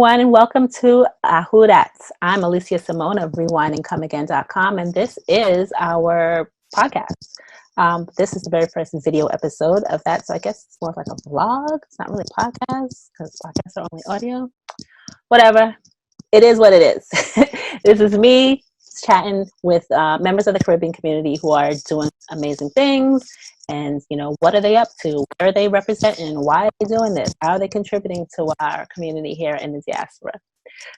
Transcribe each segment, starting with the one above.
everyone, and welcome to AWD. I'm Alicia Simone of rewindandcomeagain.com, and this is our podcast. This is the very first video episode of that, so I guess it's more of like a vlog. It's not really a podcast because podcasts are only audio. Whatever. It is what it is. This is me chatting with members of the Caribbean community who are doing amazing things. And, you know, what are they up to? What are they representing? Why are they doing this? How are they contributing to our community here in the diaspora?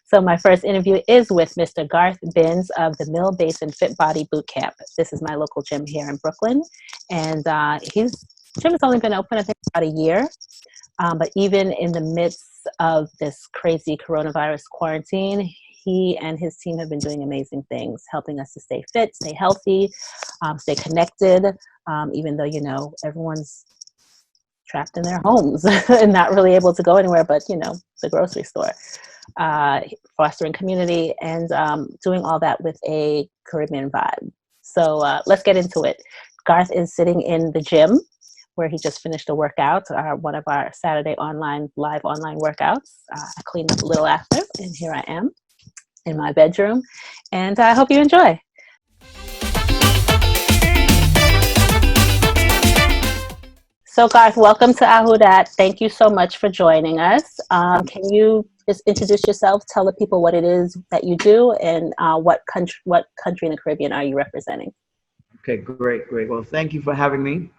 So my first interview is with Mr. Garth Binns of the Basin Fit Body Boot Camp. This is my local gym here in Brooklyn. And his gym has only been open, I think, about a year. But even in the midst of this crazy coronavirus quarantine, he and his team have been doing amazing things, helping us to stay fit, stay healthy, stay connected, even though, you know, everyone's trapped in their homes and not really able to go anywhere but, you know, the grocery store, fostering community and doing all that with a Caribbean vibe. So let's get into it. Garth is sitting in the gym where he just finished a workout, one of our Saturday live online workouts. I cleaned up a little after, and here I am in my bedroom, and I hope you enjoy. So Garth, welcome to AWD. Thank you so much for joining us. Can you just introduce yourself, tell the people what it is that you do, and what country in the Caribbean are you representing? Okay, great. Well, thank you for having me.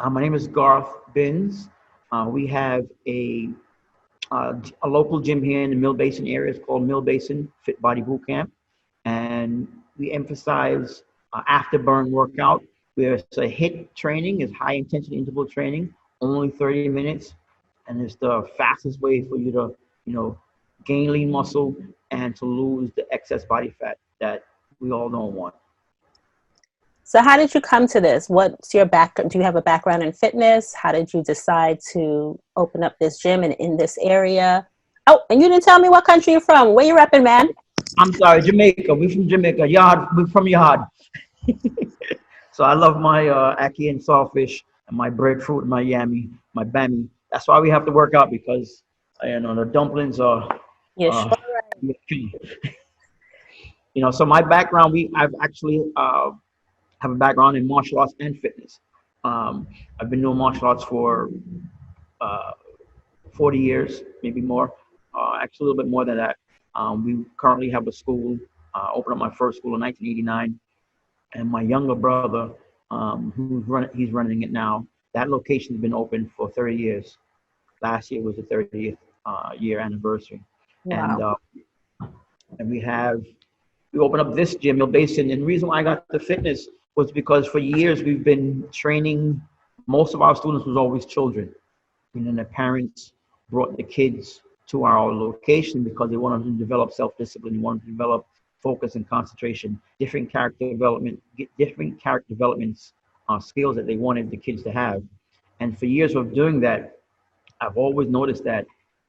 My name is Garth Binns. We have a local gym here in the Basin area. It's called Basin Fit Body Boot Camp. And we emphasize afterburn workout, where it's a HIIT training, it's high intensity interval training, only 30 minutes. And it's the fastest way for you to, you know, gain lean muscle and to lose the excess body fat that we all don't want. So how did you come to this? What's your background? Do you have a background in fitness? How did you decide to open up this gym in this area? Oh, and you didn't tell me what country you're from. Where you repping, man? I'm sorry, Jamaica. We're from Jamaica. We're from Yard. So I love my ackee and sawfish and my breadfruit and my yammy, my bammy. That's why we have to work out, because you know, the dumplings are. You're sure right. You know, so my background, I've actually have a background in martial arts and fitness. I've been doing martial arts for 40 years, maybe more, actually a little bit more than that. We currently have a school, opened up my first school in 1989, and my younger brother, he's running it now. That location's been open for 30 years. Last year was the 30th year anniversary. Wow. And we opened up this gym, Basin, and the reason why I got the fitness was because for years we've been training. Most of our students was always children, and then the parents brought the kids to our location because they wanted to develop self-discipline, they wanted to develop focus and concentration, different character development skills that they wanted the kids to have. And for years of doing that, I've always noticed that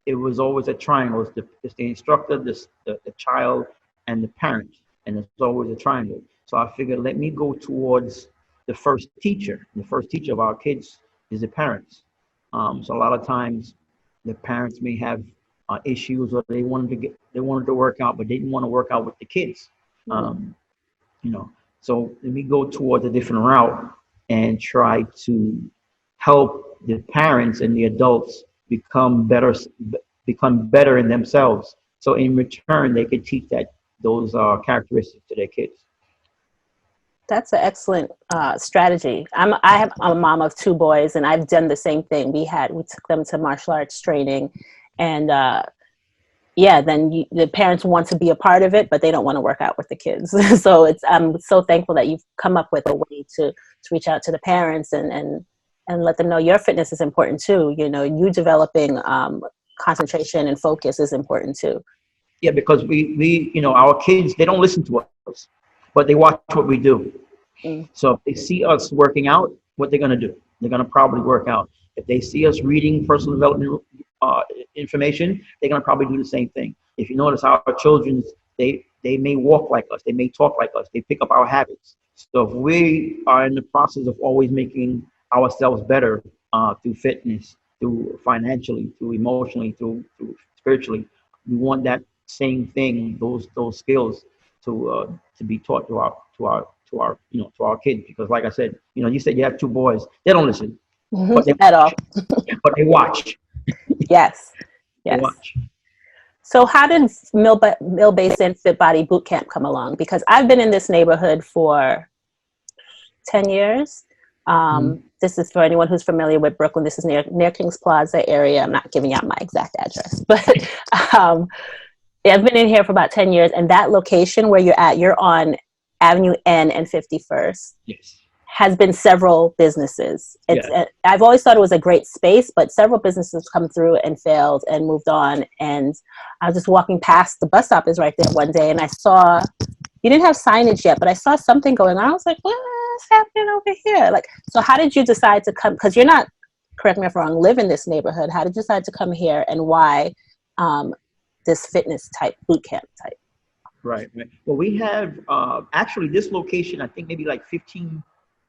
it was always a triangle. It's the instructor, the child, and the parent, and it's always a triangle. So I figured, let me go towards the first teacher. The first teacher of our kids is the parents. So a lot of times, the parents may have issues, or they wanted to work out, but they didn't want to work out with the kids. You know, so let me go towards a different route and try to help the parents and the adults become better in themselves. So in return, they could teach those characteristics to their kids. That's an excellent strategy. I'm a mom of two boys, and I've done the same thing. We took them to martial arts training, and then the parents want to be a part of it, but they don't want to work out with the kids. So I'm so thankful that you've come up with a way to reach out to the parents and let them know your fitness is important too. You know, you developing concentration and focus is important too. Yeah, because we you know, our kids, they don't listen to us, but they watch what we do. So if they see us working out, what they're going to do? They're going to probably work out. If they see us reading personal development information, they're going to probably do the same thing. If you notice, our children, they may walk like us, they may talk like us, they pick up our habits. So if we are in the process of always making ourselves better through fitness, through financially, through emotionally, through spiritually, we want that same thing, those skills to be taught to our kids. Because like I said, you said you have two boys. They don't listen, but they At all. but they watch. Yes. They Yes. watch. So how did Mill Basin Fit Body Boot Camp come along? Because I've been in this neighborhood for 10 years. This is for anyone who's familiar with Brooklyn. This is near Kings Plaza area. I'm not giving out my exact address, but I've been in here for about 10 years. And that location where you're on Avenue N and 51st. Yes. Has been several businesses. Yes. I've always thought it was a great space, but several businesses come through and failed and moved on. And I was just walking past, the bus stop is right there one day, and I saw, you didn't have signage yet, but I saw something going on. I was like, what's happening over here? Like, so how did you decide to come? Because you're not, correct me if I'm wrong, live in this neighborhood. How did you decide to come here, and why this fitness type, boot camp type? Right. Well, we have actually this location, I think maybe like 15,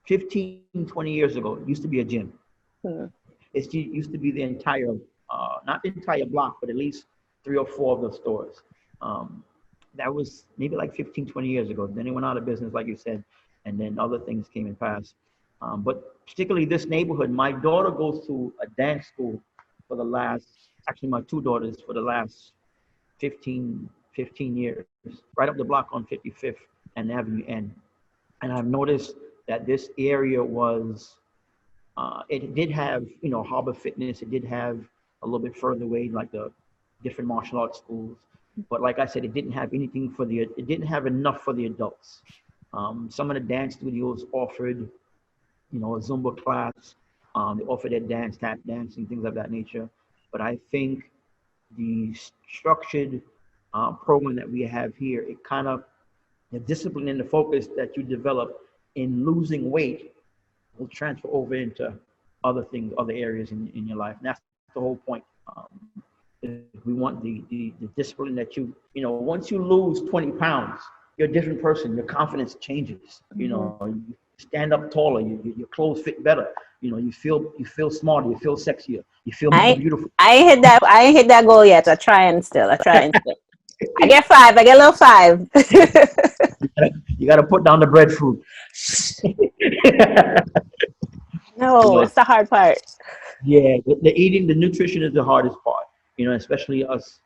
20 years ago, it used to be a gym. It used to be the entire, not the entire block, but at least 3 or 4 of the stores. That was maybe like 15, 20 years ago. Then it went out of business, like you said, and then other things came and passed. But particularly this neighborhood, my daughter goes to a dance school for the last, actually my 2 daughters for the last 15 years, right up the block on 55th and Avenue N. And I've noticed that this area was, it did have, Harbor Fitness. It did have a little bit further away, like the different martial arts schools. But like I said, it didn't have anything it didn't have enough for the adults. Some of the dance studios offered, a Zumba class. They offered a tap dancing, things of that nature. But I think the structured program that we have here, it kind of, the discipline and the focus that you develop in losing weight will transfer over into other things, other areas in your life. And that's the whole point. We want the discipline that once you lose 20 pounds, you're a different person. Your confidence changes. You stand up taller. Your clothes fit better. You feel smarter. You feel sexier. You feel more beautiful. I ain't hit that goal yet. I try and still. I get 5. I get a little 5. You got to put down the breadfruit. No, it's the hard part. Yeah, the nutrition is the hardest part. Especially us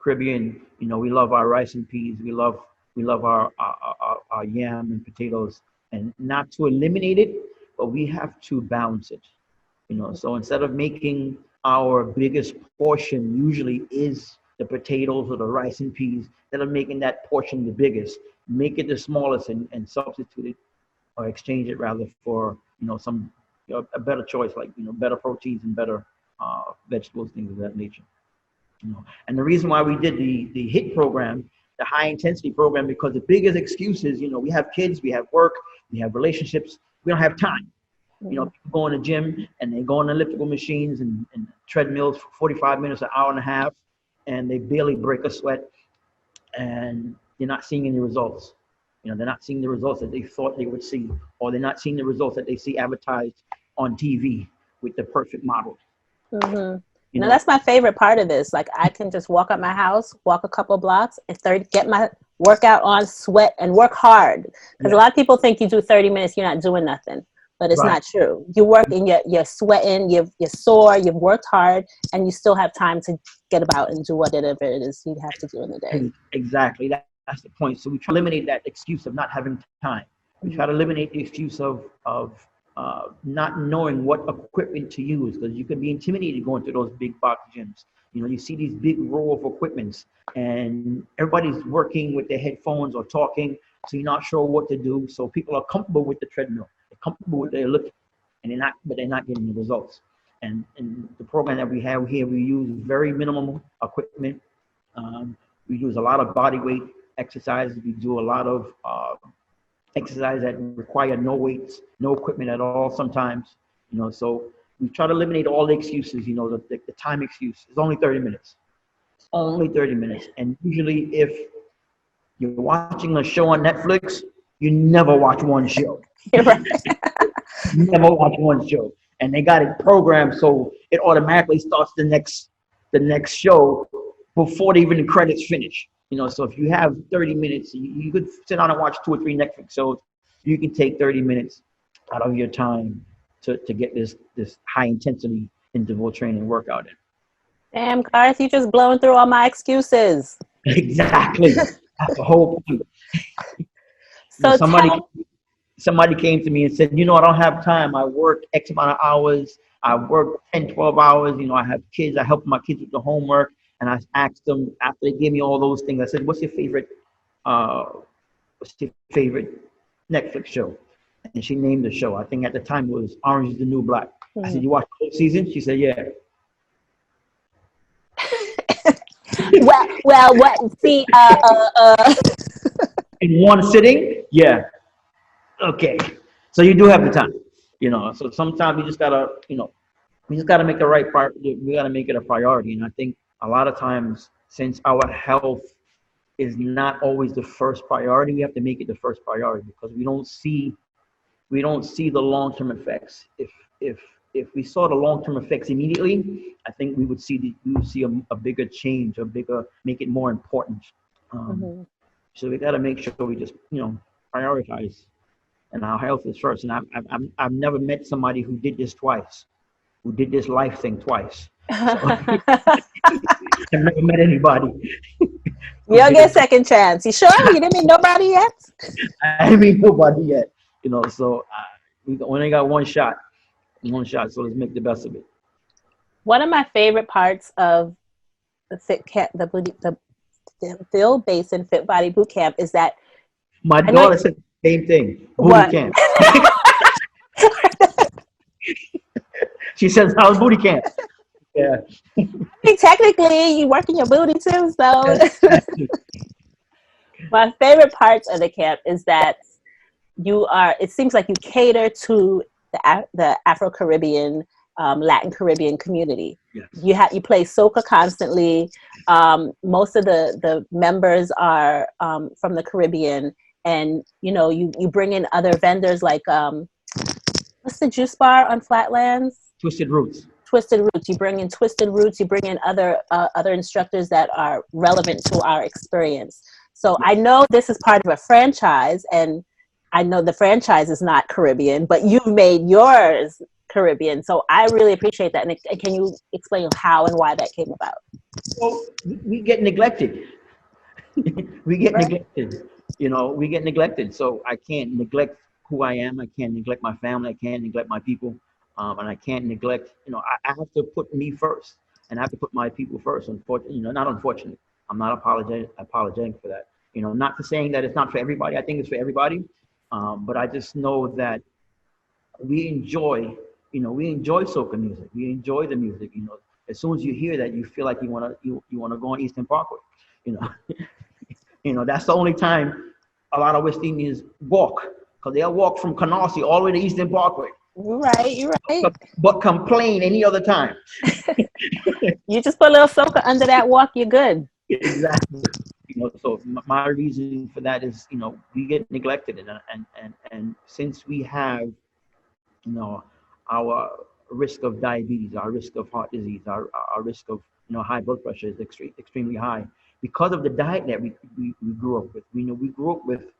Caribbean. We love our rice and peas. We love our yam and potatoes, and not to eliminate it, but we have to balance it. So instead of making our biggest portion usually is the potatoes or the rice and peas, instead of making that portion the biggest, make it the smallest and substitute it or exchange it rather for some a better choice, like better proteins and better vegetables, things of that nature. And the reason why we did the HIT program, the high intensity program, because the biggest excuse is we have kids, we have work, we have relationships, we don't have time. People go in the gym and they go on elliptical machines and treadmills for 45 minutes, an hour and a half, and they barely break a sweat, and they're not seeing any results. They're not seeing the results that they thought they would see, or they're not seeing the results that they see advertised on TV with the perfect model. That's my favorite part of this. Like, I can just walk out my house, walk a couple blocks, and get my workout on, sweat, and work hard. Because a lot of people think you do 30 minutes, you're not doing nothing. But it's not true. You work and you're sweating, you're sore, you've worked hard, and you still have time to get about and do whatever it is you have to do in the day. Exactly. That's the point. So we try to eliminate that excuse of not having time. We try to eliminate the excuse of not knowing what equipment to use, because you can be intimidated going to those big box gyms. You see these big row of equipments and everybody's working with their headphones or talking, so you're not sure what to do. So people are comfortable with the treadmill. They're comfortable with their looking, and they're not getting the results. And in the program that we have here, we use very minimum equipment. We use a lot of body weight exercises. We do a lot of exercise that require no weights, no equipment at all sometimes. So we try to eliminate all the excuses. The time excuse is only 30 minutes. Only 30 minutes. And usually if you're watching a show on Netflix, you never watch one show. You're right. You never watch one show. And they got it programmed so it automatically starts the next show before even the credits finish. You know, so if you have 30 minutes, you could sit down and watch 2 or 3 Netflix shows. You can take 30 minutes out of your time to get this high intensity interval training workout in. Damn, Garth, you just blowing through all my excuses. Exactly. That's the whole point. You know, So somebody came to me and said, you know, I don't have time. I work X amount of hours. I work 10, 12 hours. You know, I have kids. I help my kids with the homework. And I asked them after they gave me all those things, I said, what's your favorite Netflix show? And she named the show. I think at the time it was Orange is the New Black. I said, you watched the whole season? She said, yeah. well, what? See, in one sitting? Yeah. Okay. So you do have the time, you know. So sometimes we just gotta, you know, we just gotta make it right part. We gotta make it a priority. And I think a lot of times, since our health is not always the first priority, we have to make it the first priority because we don't see the long-term effects. If we saw the long-term effects immediately, I think we would see a bigger change, make it more important. So we got to make sure we just, you know, prioritize, and our health is first. And I've never met somebody who did this twice, who did this life thing twice. So, I've never met anybody. You'll get a second chance. You sure? You didn't meet nobody yet? I didn't meet nobody yet. You know, so we only got one shot. So let's make the best of it. One of my favorite parts of the fit camp, the Phil Basin Fit Body Boot Camp is that my daughter said the same thing. Booty camp. She says, "How's booty camp?" Yeah. I mean, technically, you working your booty too. So, my favorite parts of the camp is that it seems like you cater to the Afro-Caribbean, Latin Caribbean community. Yes. You play soca constantly. Most of the members are from the Caribbean, and you know you bring in other vendors like what's the juice bar on Flatlands? Twisted Roots. You bring in Twisted Roots. You bring in other instructors that are relevant to our experience. So I know this is part of a franchise, and I know the franchise is not Caribbean, but you've made yours Caribbean. So I really appreciate that. And can you explain how and why that came about? Well, we get neglected. We get neglected. You know, we get neglected. So I can't neglect who I am. I can't neglect my family. I can't neglect my people. And I can't neglect, you know, I have to put me first, and I have to put my people first. Unfortunately, you know, not unfortunately. I'm not apologetic for that. You know, not for saying that it's not for everybody. I think it's for everybody. But I just know that we enjoy soca music. We enjoy the music. You know, as soon as you hear that, you feel like you wanna go on Eastern Parkway. You know, you know, that's the only time a lot of West Indians walk, because they'll walk from Canarsie all the way to Eastern Parkway. You're right. But complain any other time. You just put a little soca under that walk, you're good. Exactly. You know, so my reason for that is, you know, we get neglected, and since we have, you know, our risk of diabetes, our risk of heart disease, our risk of, you know, high blood pressure is extremely high because of the diet that we grew up with. We grew up with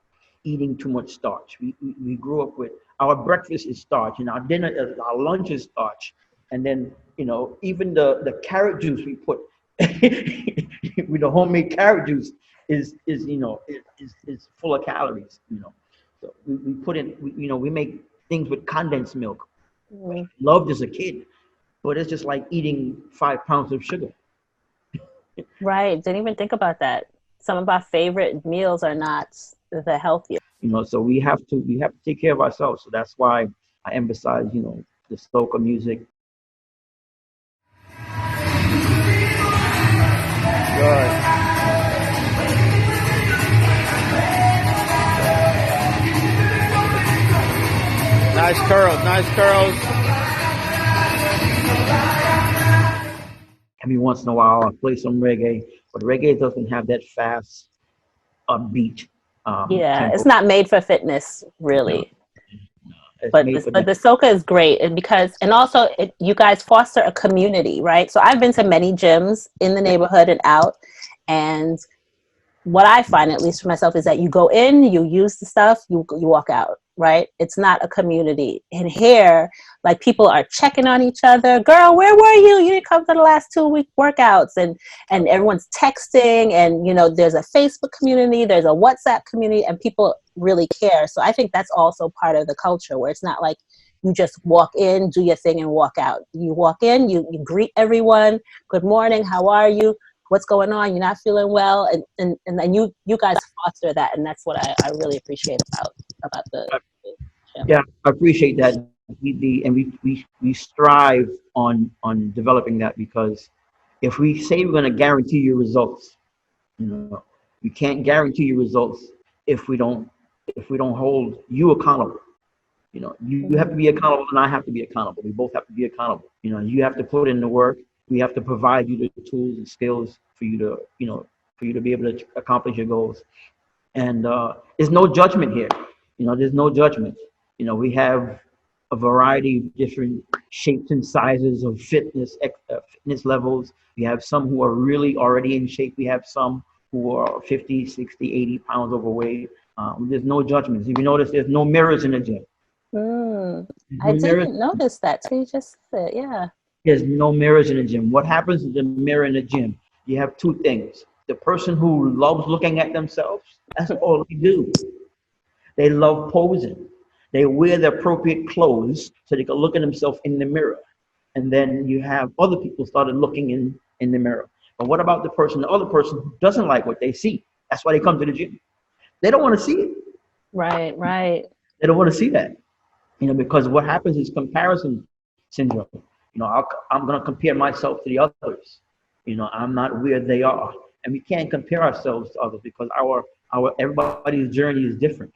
eating too much starch. We grew up with our breakfast is starch, and our dinner, our lunch is starch, and then, you know, even the carrot juice we put with the homemade carrot juice is you know, is full of calories. You know, so we put in, you know, we make things with condensed milk. Loved as a kid, but it's just like eating 5 pounds of sugar. Right. Didn't even think about that. Some of our favorite meals are not the healthiest. You know, so we have to take care of ourselves. So that's why I emphasize, you know, the soca music. Good. Nice curls. Every once in a while, I play some reggae, but reggae doesn't have that fast upbeat. Yeah, tempo. it's not made for fitness, really. No. It's But made for but them. the soca is great, and also you guys foster a community, right? So I've been to many gyms in the neighborhood and out, and what I find, at least for myself, is that you go in, you use the stuff, you walk out, right? It's not a community. In here, like, people are checking on each other. Girl, where were you? You didn't come for the last 2 week workouts, and everyone's texting, and there's a Facebook community, there's a WhatsApp community, and people really care. So I think that's also part of the culture, where it's not like you just walk in, do your thing, and walk out. You walk in, you greet everyone. Good morning. How are you? What's going on? You're not feeling well, and then you guys foster that, and that's what I really appreciate about the gym. Yeah, I appreciate that. We strive on developing that, because if we say we're going to guarantee you results, we can't guarantee you results if we don't hold you accountable. You have to be accountable, and I have to be accountable. We both have to be accountable. You have to put in the work. We have to provide you the tools and skills for you to be able to accomplish your goals. And there's no judgment here. There's no judgment. We have a variety of different shapes and sizes of fitness levels. We have some who are really already in shape. We have some who are 50, 60, 80 pounds overweight. There's no judgments. If you notice, there's no mirrors in the gym. I No mirrors. didn't notice that till you just said it. Yeah. There's no mirrors in the gym. What happens in the mirror in the gym? You have two things. The person who loves looking at themselves, that's all they do. They love posing. They wear the appropriate clothes so they can look at themselves in the mirror. And then you have other people started looking in the mirror. But what about the other person who doesn't like what they see? That's why they come to the gym. They don't want to see it. Right. They don't want to see that. Because what happens is comparison syndrome. I'm going to compare myself to the others. I'm not where they are. And we can't compare ourselves to others, because everybody's journey is different.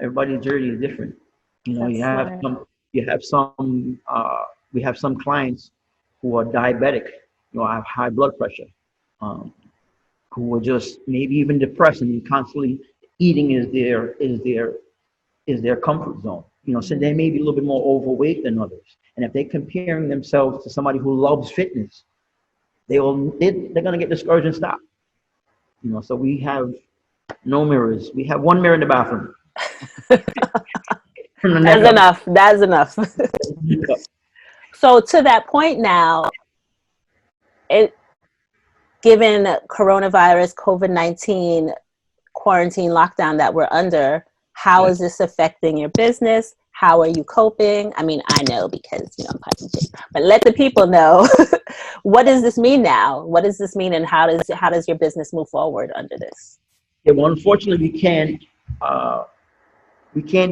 Everybody's journey is different. That's smart. We have some clients who are diabetic, have high blood pressure, who are just maybe even depressed, and constantly eating is their comfort zone. So they may be a little bit more overweight than others. And if they're comparing themselves to somebody who loves fitness, they're going to get discouraged and stop. So we have no mirrors. We have one mirror in the bathroom. That's enough. So to that point now, given coronavirus, COVID-19 quarantine lockdown that we're under, how is this affecting your business? How are you coping? I mean, I know because I'm part of the gym, but let the people know. What does this mean now? What does this mean, and how does your business move forward under this? Yeah, well, unfortunately, we can't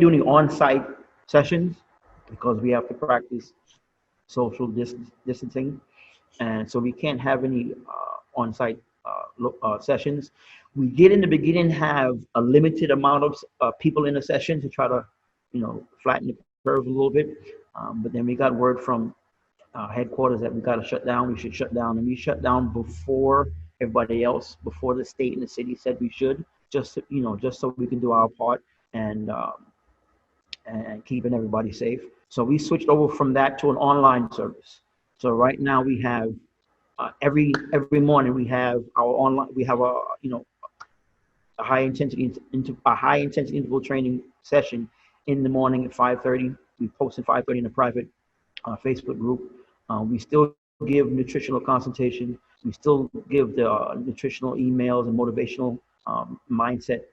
do any on-site sessions, because we have to practice social distancing, and so we can't have any on-site sessions. We did in the beginning have a limited amount of people in a session to try to flatten the curve a little bit, but then we got word from headquarters that we got to shut down. We should shut down, and we shut down before everybody else, before the state and the city said we should, just so we can do our part, and keeping everybody safe. So we switched over from that to an online service. So right now we have every morning we have our online. We have a high intensity interval training session in the morning at 5:30. We post at 5:30 in a private Facebook group. We still give nutritional consultation. We still give the nutritional emails and motivational mindset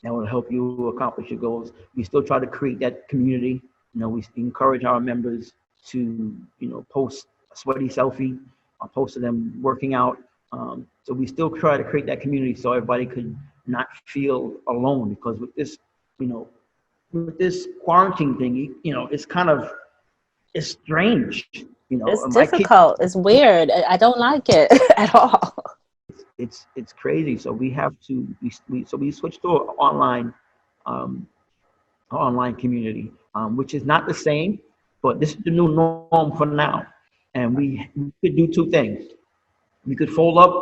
that will help you accomplish your goals. We still try to create that community. We encourage our members to, post a sweaty selfie, post of them working out. So we still try to create that community so everybody could not feel alone, because with this quarantine thing, it's strange. It's difficult. It's weird. I don't like it at all. It's crazy. So we have to we switched to an online community, which is not the same, but this is the new norm for now. And we could do two things. We could fold up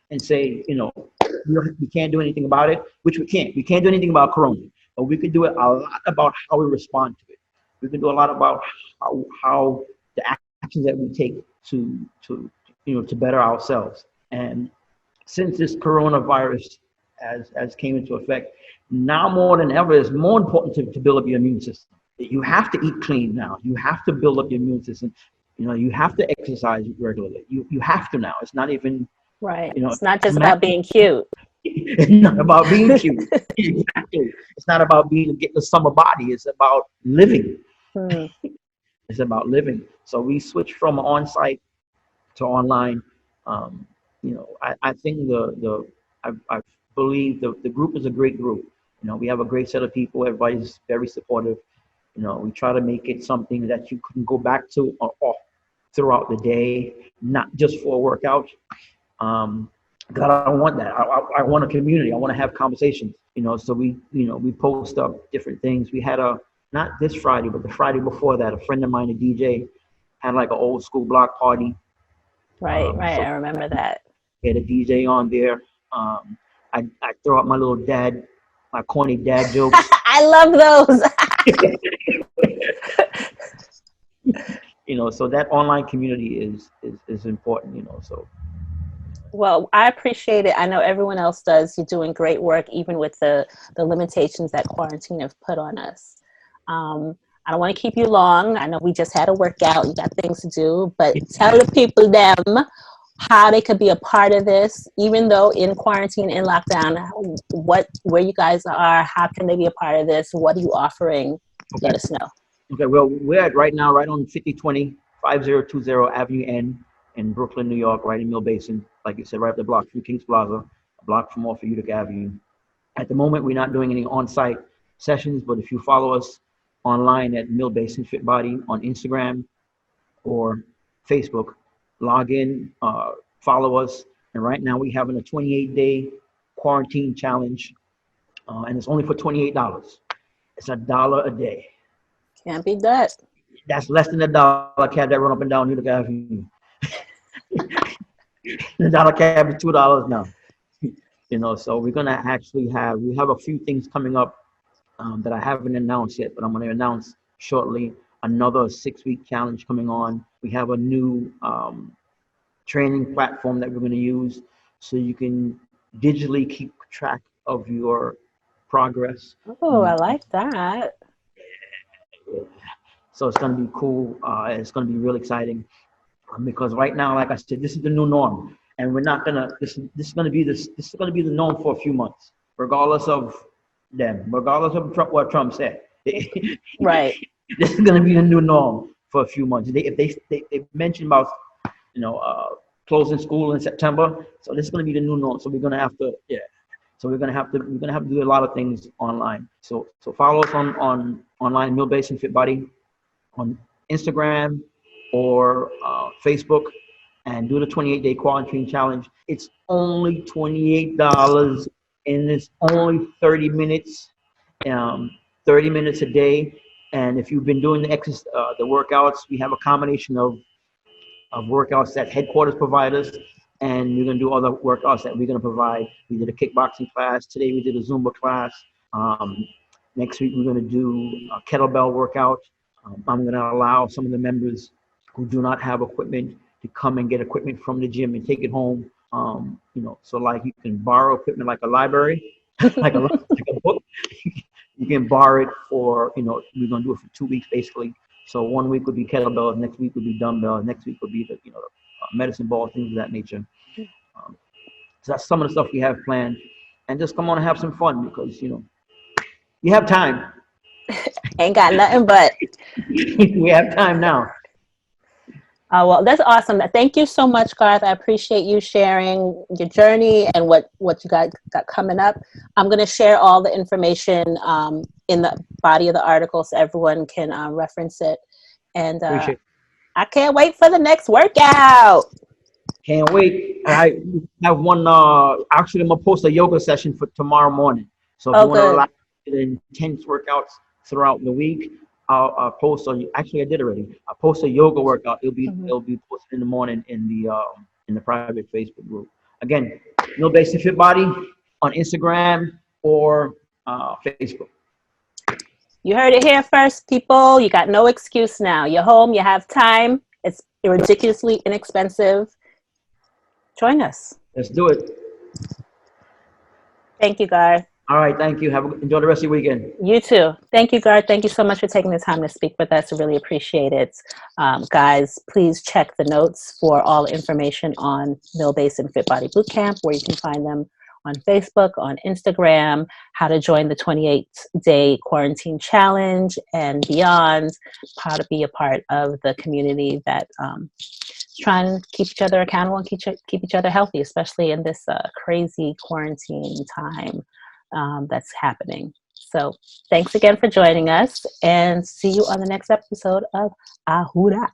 and say, we can't do anything about it, which we can't. We can't do anything about Corona. but we can do it a lot about how we respond to it. We can do a lot about how the actions that we take to better ourselves. And since this coronavirus has came into effect, now more than ever, it's more important to build up your immune system. You have to eat clean now. You have to build up your immune system. You have to exercise regularly. You have to now. It's not even right. It's not just about being cute. It's not about being cute. Exactly. It's not about getting a summer body. It's about living. It's about living. So we switched from on-site to online. I think I believe the group is a great group. We have a great set of people. Everybody's very supportive. We try to make it something that you can go back to or throughout the day, not just for a workout. God, I want that. I want a community. I want to have conversations. So we post up different things. We had not this Friday, but the Friday before that, a friend of mine, a DJ, had like an old school block party. Right. So I remember that. Had a DJ on there. I throw out my corny dad jokes. I love those. So that online community is important. So. Well, I appreciate it. I know everyone else does. You're doing great work, even with the limitations that quarantine have put on us. I don't want to keep you long. I know we just had a workout. You got things to do, but tell the people how they could be a part of this, even though in quarantine, in lockdown, where you guys are, how can they be a part of this? What are you offering? Okay. Let us know. Okay, well, we're at right now, right on 5020 Avenue N in Brooklyn, New York, right in Mill Basin. Like you said, right up the block from Kings Plaza, a block from off of Utica Avenue. At the moment, we're not doing any on-site sessions, but if you follow us online at Mill Basin Fit Body on Instagram or Facebook, log in, follow us. And right now we're having a 28-day quarantine challenge, and it's only for $28. It's $1 a day. Can't beat that. That's less than $1 cab that run up and down Utica Avenue. The dollar cab is $2 now. So we're gonna actually we have a few things coming up that I haven't announced yet, but I'm gonna announce shortly. Another 6-week challenge coming on. We have a new training platform that we're gonna use, so you can digitally keep track of your progress. Oh, I like that. So it's gonna be cool. It's gonna be real exciting. Because right now, like I said, this is the new norm, and we're not gonna. This is gonna be the norm for a few months, regardless of what Trump said. Right. This is gonna be the new norm for a few months. If they mentioned about closing school in September, so this is gonna be the new norm. So we're gonna have to So we're gonna have to do a lot of things online. So follow us on online, Mill Basin Fit Body, on Instagram or Facebook, and do the 28-day quarantine challenge. It's only $28, and it's only 30 minutes, 30 minutes a day. And if you've been doing the workouts, we have a combination of workouts that headquarters provide us, and we're gonna do other workouts that we're gonna provide. We did a kickboxing class today. We did a Zumba class. Next week we're gonna do a kettlebell workout. I'm gonna allow some of the members who do not have equipment to come and get equipment from the gym and take it home. So like you can borrow equipment like a library, like a book. You can borrow it for, we're gonna do it for 2 weeks basically. So 1 week would be kettlebells, next week would be dumbbells, next week would be the medicine ball, things of that nature. So that's some of the stuff we have planned, and just come on and have some fun, because you have time. Ain't got nothing but. We have time now. Well, that's awesome. Thank you so much, Garth. I appreciate you sharing your journey and what you got coming up. I'm going to share all the information in the body of the article so everyone can reference it. And I can't wait for the next workout. Can't wait. I have one. Actually, I'm going to post a yoga session for tomorrow morning. So if you want to relax the intense workouts throughout the week, I'll post on. Actually, I did already. I'll post a yoga workout. It'll be posted in the morning in the private Facebook group. Again, Mill Basin Fit Body on Instagram or Facebook. You heard it here first, people. You got no excuse now. You're home, you have time. It's ridiculously inexpensive. Join us. Let's do it. Thank you, Garth. All right. Thank you. Enjoy the rest of your weekend. You too. Thank you, Garth. Thank you so much for taking the time to speak with us. I really appreciate it. Guys, please check the notes for all information on Basin Fit Body Bootcamp, where you can find them on Facebook, on Instagram, how to join the 28-day quarantine challenge and beyond, how to be a part of the community that trying to keep each other accountable and keep each other healthy, especially in this crazy quarantine time that's happening. So thanks again for joining us, and see you on the next episode of AWD.